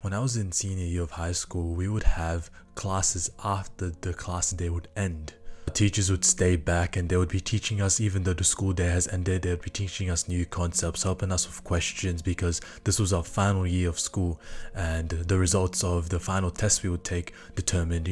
When I was in senior year of high school, we would have classes after the class day would end. The teachers would stay back and they would be teaching us, even though the school day has ended, they would be teaching us new concepts, helping us with questions, because this was our final year of school and the results of the final test we would take determined,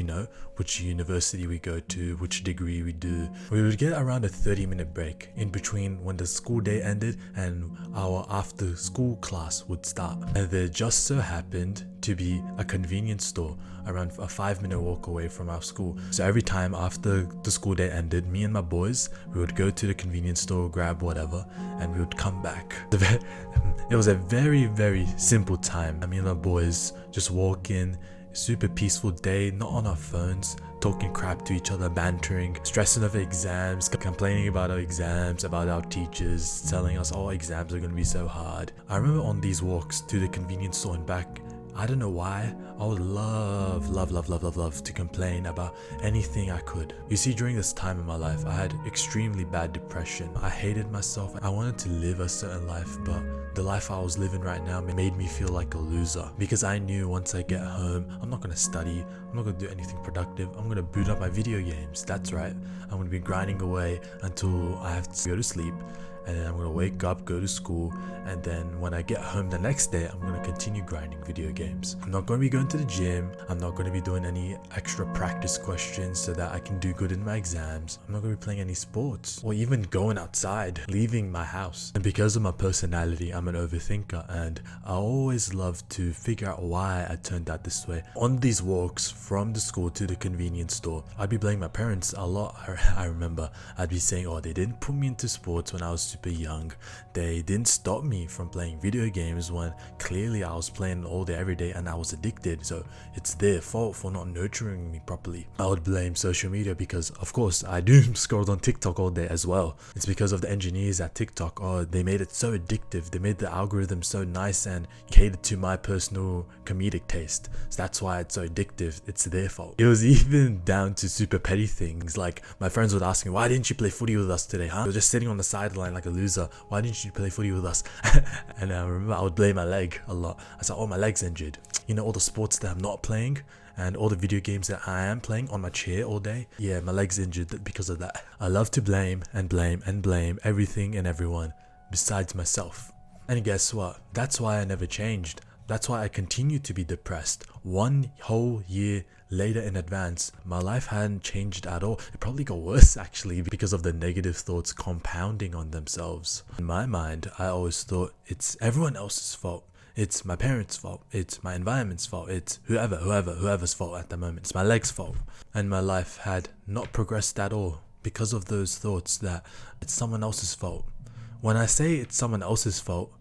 which university we go to, which degree we do. We would get around a 30-minute break in between when the school day ended and our after school class would start. And there just so happened to be a convenience store around a 5-minute walk away from our school. So every time after the school day ended, me and my boys, we would go to the convenience store, grab whatever, and we would come back. It was a very, very simple time. Me and my boys just walk in, super peaceful day, not on our phones, talking crap to each other, bantering, stressing over exams, complaining about our exams, about our teachers, telling us all exams are going to be so hard. I remember on these walks to the convenience store and back, I don't know why, I would love to complain about anything I could. You see, during this time in my life, I had extremely bad depression. I hated myself. I wanted to live a certain life, but the life I was living right now made me feel like a loser, because I knew once I get home, I'm not going to study, I'm not going to do anything productive, I'm going to boot up my video games. That's right, I'm going to be grinding away until I have to go to sleep. And then I'm going to wake up, go to school, and then when I get home the next day, I'm going to continue grinding video games. I'm not going to be going to the gym. I'm not going to be doing any extra practice questions so that I can do good in my exams. I'm not going to be playing any sports or even going outside, leaving my house. And because of my personality, I'm an overthinker, and I always love to figure out why I turned out this way. On these walks from the school to the convenience store, I'd be blaming my parents a lot. I remember I'd be saying, oh, they didn't put me into sports when I was super young. They didn't stop me from playing video games when clearly I was playing all day every day and I was addicted, so it's their fault for not nurturing me properly. I would blame social media because of course I do scroll on TikTok all day as well. It's because of the engineers at TikTok. Oh, they made it so addictive, they made the algorithm so nice and catered to my personal comedic taste, so that's why it's so addictive. It's their fault. It was even down to super petty things, like my friends would ask me, why didn't you play footy with us today, huh? You're just sitting on the sideline like a loser. Why didn't you play footy with us? And I remember I would blame my leg a lot. I said, oh, my leg's injured. All the sports that I'm not playing and all the video games that I am playing on my chair all day, yeah, my leg's injured because of that. I love to blame and blame and blame everything and everyone besides myself. And guess what? That's why I never changed. That's why I continued to be depressed. 1 whole year later in advance, my life hadn't changed at all. It probably got worse actually, because of the negative thoughts compounding on themselves. In my mind, I always thought it's everyone else's fault. It's my parents' fault. It's my environment's fault. It's whoever's fault at the moment. It's my leg's fault. And my life had not progressed at all because of those thoughts that it's someone else's fault. When I say it's someone else's fault,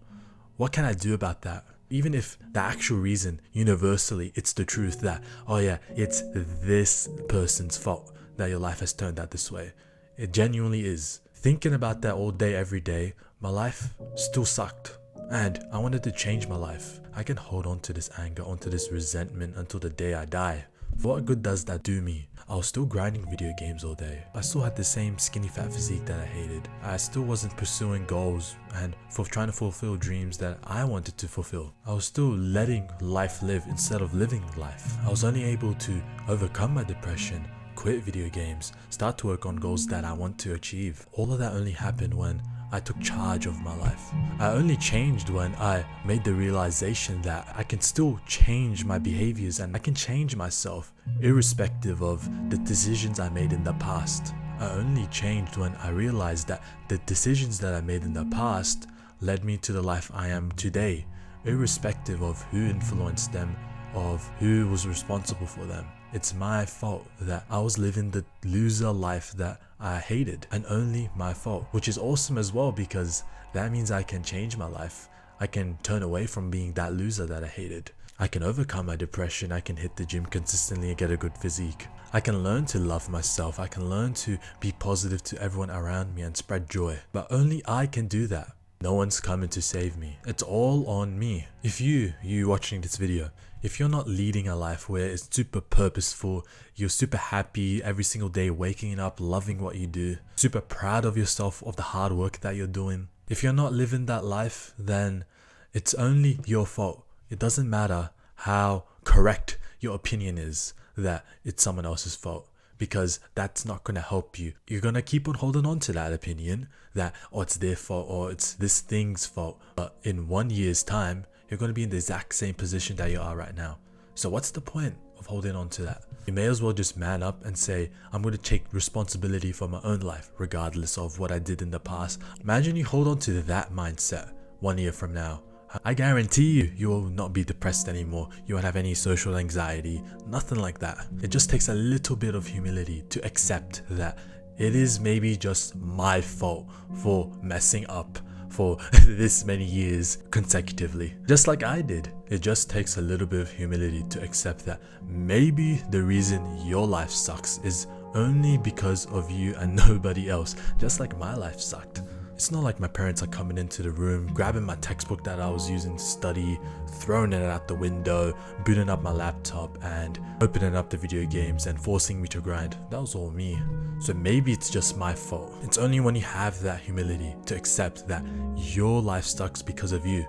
what can I do about that? Even if the actual reason, universally, it's the truth that, oh yeah, it's this person's fault that your life has turned out this way. It genuinely is. Thinking about that all day, every day, my life still sucked. And I wanted to change my life. I can hold on to this anger, onto this resentment until the day I die. For what good does that do me? I was still grinding video games all day. I still had the same skinny fat physique that I hated. I still wasn't pursuing goals and trying to fulfill dreams that I wanted to fulfill. I was still letting life live instead of living life. I was only able to overcome my depression, quit video games, start to work on goals that I want to achieve. All of that only happened when I took charge of my life. I only changed when I made the realization that I can still change my behaviors and I can change myself irrespective of the decisions I made in the past. I only changed when I realized that the decisions that I made in the past led me to the life I am today, irrespective of who influenced them, of who was responsible for them. It's my fault that I was living the loser life that I hated, and only my fault, which is awesome as well, because that means I can change my life. I can turn away from being that loser that I hated. I can overcome my depression. I can hit the gym consistently and get a good physique. I can learn to love myself. I can learn to be positive to everyone around me and spread joy. But only I can do that. No one's coming to save me. It's all on me. If you watching this video, if you're not leading a life where it's super purposeful, you're super happy every single day, waking up, loving what you do, super proud of yourself, of the hard work that you're doing. If you're not living that life, then it's only your fault. It doesn't matter how correct your opinion is that it's someone else's fault, because that's not going to help you. You're going to keep on holding on to that opinion that, oh, it's their fault or it's this thing's fault. But in 1 year's time, you're going to be in the exact same position that you are right now. So what's the point of holding on to that? You may as well just man up and say, I'm going to take responsibility for my own life, regardless of what I did in the past. Imagine you hold on to that mindset 1 year from now. I guarantee you will not be depressed anymore. You won't have any social anxiety, nothing like that. It just takes a little bit of humility to accept that it is maybe just my fault for messing up for this many years consecutively, just like I did. It just takes a little bit of humility to accept that maybe the reason your life sucks is only because of you and nobody else, just like my life sucked. It's not like my parents are coming into the room, grabbing my textbook that I was using to study, throwing it out the window, booting up my laptop and opening up the video games and forcing me to grind. That was all me. So maybe it's just my fault. It's only when you have that humility to accept that your life sucks because of you.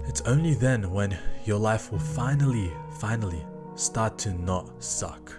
It's only then when your life will finally start to not suck.